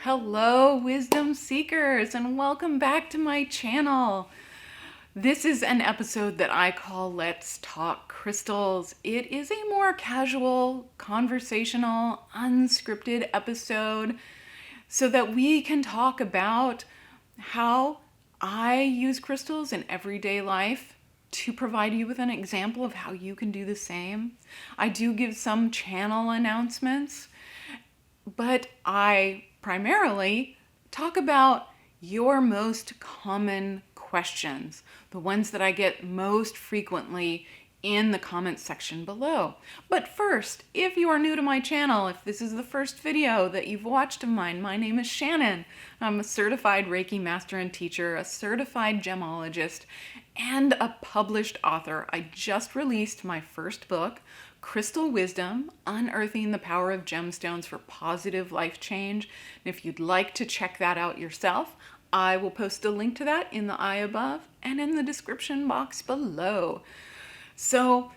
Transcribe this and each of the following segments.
Hello, wisdom seekers, and welcome back to my channel. This is an episode that I call Let's Talk Crystals. It is a more casual, conversational, unscripted episode so that we can talk about how I use crystals in everyday life to provide you with an example of how you can do the same. I do give some channel announcements, but I primarily talk about your most common questions, the ones that I get most frequently in the comments section below. But first, if you are new to my channel, if this is the first video that you've watched of mine, my name is Shannon. I'm a certified Reiki master and teacher, a certified gemologist, and a published author. I just released my first book, Crystal Wisdom, Unearthing the Power of Gemstones for Positive Life Change. And if you'd like to check that out yourself, I will post a link to that in the eye above and in the description box below. So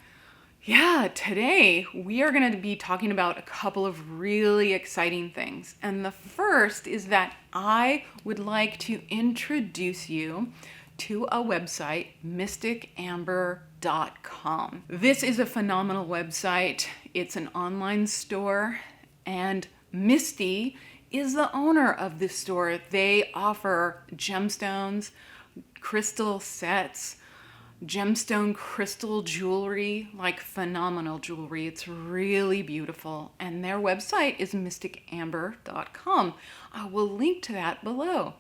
yeah, today we are going to be talking about a couple of really exciting things. And the first is that I would like to introduce you to a website, mysticamber.com. This is a phenomenal website. It's an online store, and Misty is the owner of this store. They offer gemstones, crystal sets, gemstone crystal jewelry, like phenomenal jewelry. It's really beautiful. And their website is mysticamber.com. I will link to that below.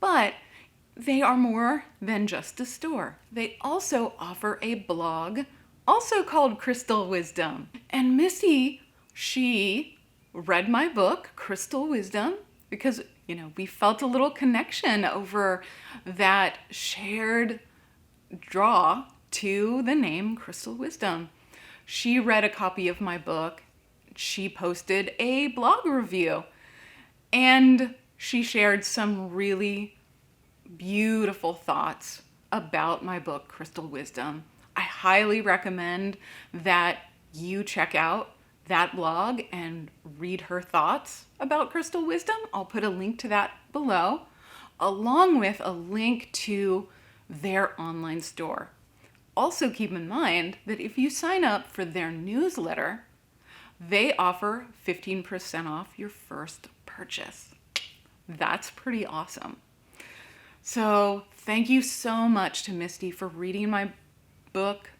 But they are more than just a store. They also offer a blog, also called Crystal Wisdom. And Missy, she read my book, Crystal Wisdom, because, we felt a little connection over that shared draw to the name Crystal Wisdom. She read a copy of my book. She posted a blog review, and she shared some really beautiful thoughts about my book, Crystal Wisdom. I highly recommend that you check out that blog and read her thoughts about Crystal Wisdom. I'll put a link to that below, along with a link to their online store. Also keep in mind that if you sign up for their newsletter, they offer 15% off your first purchase. That's pretty awesome. So thank you so much to Misty for reading my book,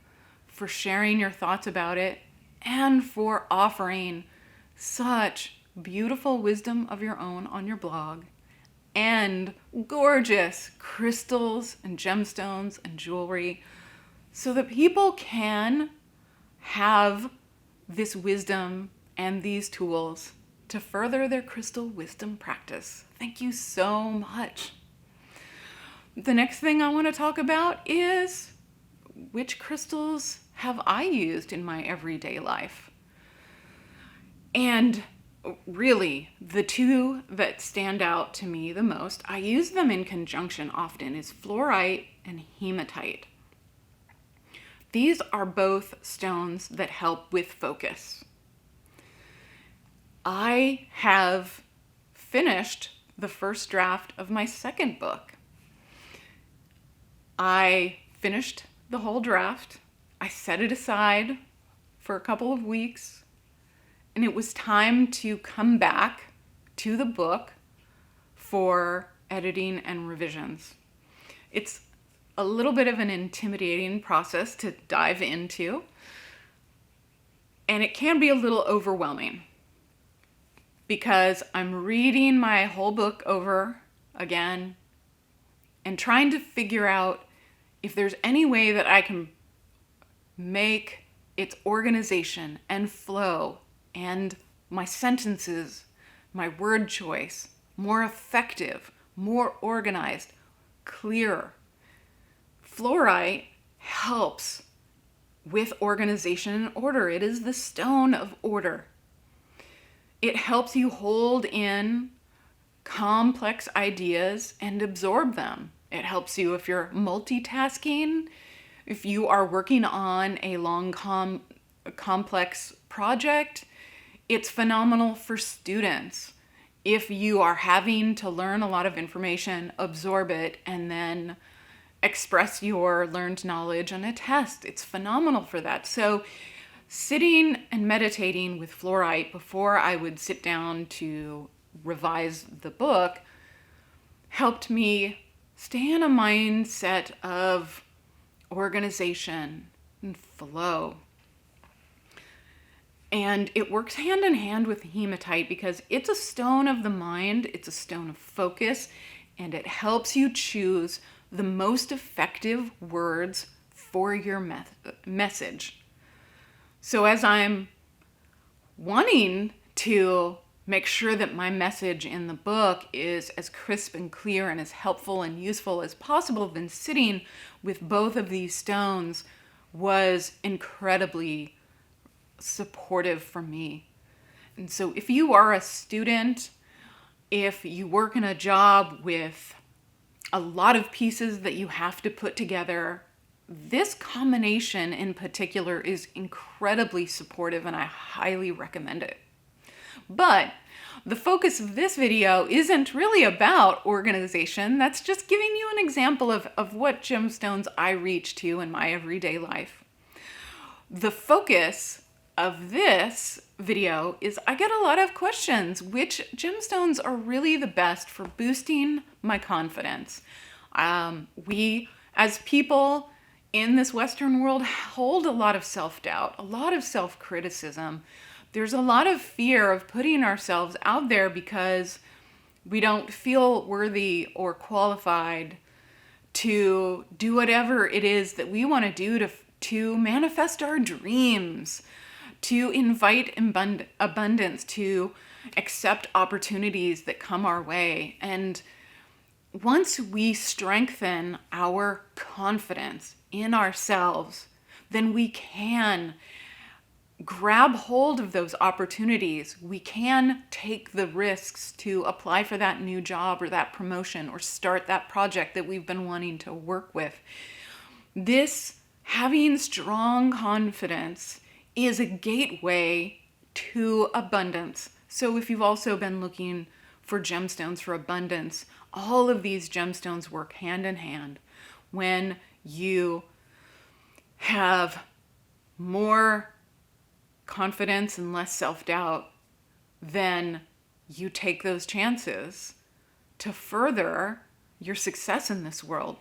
for sharing your thoughts about it, and for offering such beautiful wisdom of your own on your blog, and gorgeous crystals and gemstones and jewelry, so that people can have this wisdom and these tools to further their crystal wisdom practice. Thank you so much. The next thing I want to talk about is which crystals have I used in my everyday life. And really, the two that stand out to me the most, I use them in conjunction often, is fluorite and hematite. These are both stones that help with focus. I have finished the first draft of my second book. I finished the whole draft. I set it aside for a couple of weeks, and it was time to come back to the book for editing and revisions. It's a little bit of an intimidating process to dive into, and it can be a little overwhelming because I'm reading my whole book over again and trying to figure out if there's any way that I can make its organization and flow and my sentences, my word choice, more effective, more organized, clearer. Fluorite helps with organization and order. It is the stone of order. It helps you hold in complex ideas and absorb them. It helps you if you're multitasking, if you are working on a long complex project. It's phenomenal for students. if you are having to learn a lot of information, absorb it, and then express your learned knowledge on a test. It's phenomenal for that. So sitting and meditating with fluorite before I would sit down to revise the book helped me stay in a mindset of organization and flow. And it works hand in hand with hematite because it's a stone of the mind, it's a stone of focus, and it helps you choose the most effective words for your message. So as I'm wanting to make sure that my message in the book is as crisp and clear and as helpful and useful as possible, then sitting with both of these stones was incredibly supportive for me. And so if you are a student, if you work in a job with a lot of pieces that you have to put together, this combination in particular is incredibly supportive and I highly recommend it. But the focus of this video isn't really about organization. That's just giving you an example of what gemstones I reach to in my everyday life. The focus of this video is I get a lot of questions. Which gemstones are really the best for boosting my confidence? We, as people in this Western world, hold a lot of self-doubt, a lot of self-criticism. There's a lot of fear of putting ourselves out there because we don't feel worthy or qualified to do whatever it is that we want to do to manifest our dreams, to invite abundance, to accept opportunities that come our way. And once we strengthen our confidence in ourselves, then we can grab hold of those opportunities. We can take the risks to apply for that new job or that promotion or start that project that we've been wanting to work with. This having strong confidence is a gateway to abundance. So if you've also been looking for gemstones for abundance, all of these gemstones work hand in hand. When you have more confidence and less self-doubt, then you take those chances to further your success in this world.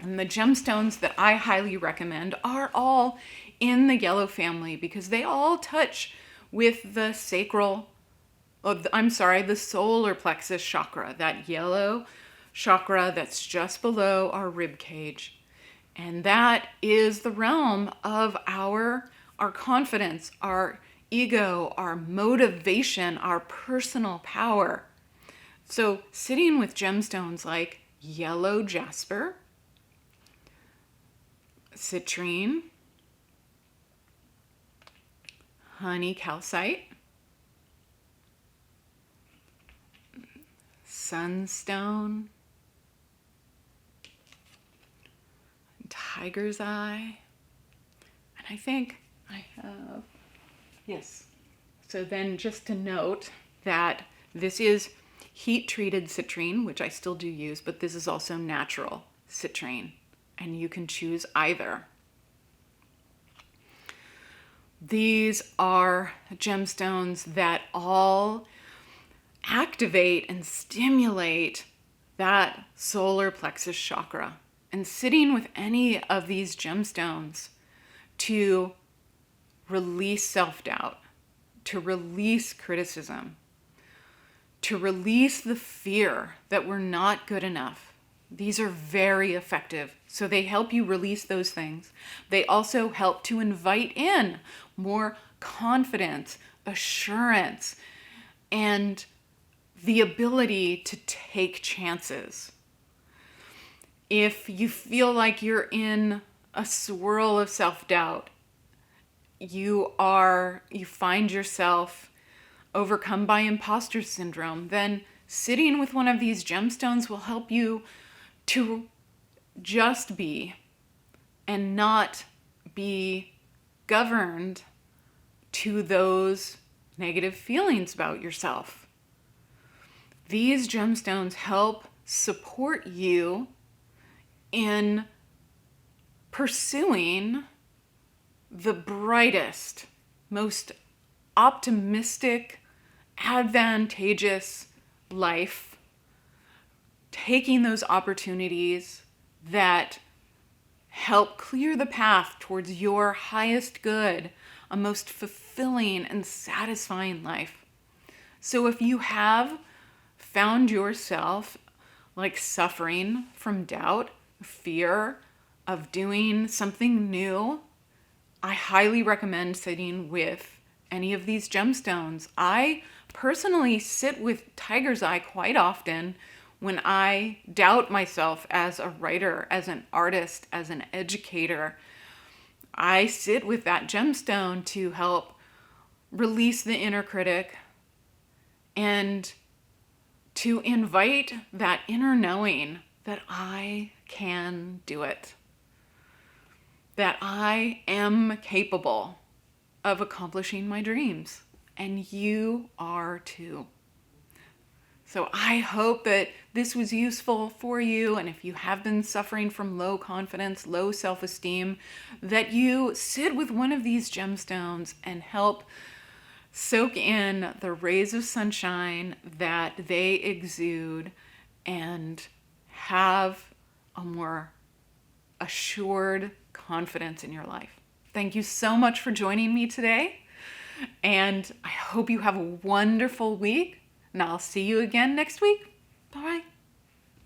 And the gemstones that I highly recommend are all in the yellow family because they all touch with the the solar plexus chakra, that yellow chakra that's just below our rib cage. And that is the realm of our confidence, our ego, our motivation, our personal power. So sitting with gemstones like yellow jasper, citrine, honey calcite, sunstone, tiger's eye, and I think I have, yes. So then just to note that this is heat-treated citrine, which I still do use, but this is also natural citrine, and you can choose either. These are gemstones that all activate and stimulate that solar plexus chakra. And sitting with any of these gemstones to release self-doubt, to release criticism, to release the fear that we're not good enough. These are very effective. So they help you release those things. They also help to invite in more confidence, assurance, and the ability to take chances. If you feel like you're in a swirl of self-doubt, you find yourself overcome by imposter syndrome, then sitting with one of these gemstones will help you to just be and not be governed to those negative feelings about yourself. These gemstones help support you in pursuing the brightest, most optimistic, advantageous life, taking those opportunities that help clear the path towards your highest good, a most fulfilling and satisfying life. So if you have found yourself like suffering from doubt, fear of doing something new, I highly recommend sitting with any of these gemstones. I personally sit with Tiger's Eye quite often when I doubt myself as a writer, as an artist, as an educator. I sit with that gemstone to help release the inner critic and to invite that inner knowing that I can do it, that I am capable of accomplishing my dreams, and you are too. So I hope that this was useful for you, and if you have been suffering from low confidence, low self-esteem, that you sit with one of these gemstones and help soak in the rays of sunshine that they exude and have a more assured confidence in your life. Thank you so much for joining me today, and I hope you have a wonderful week, and I'll see you again next week.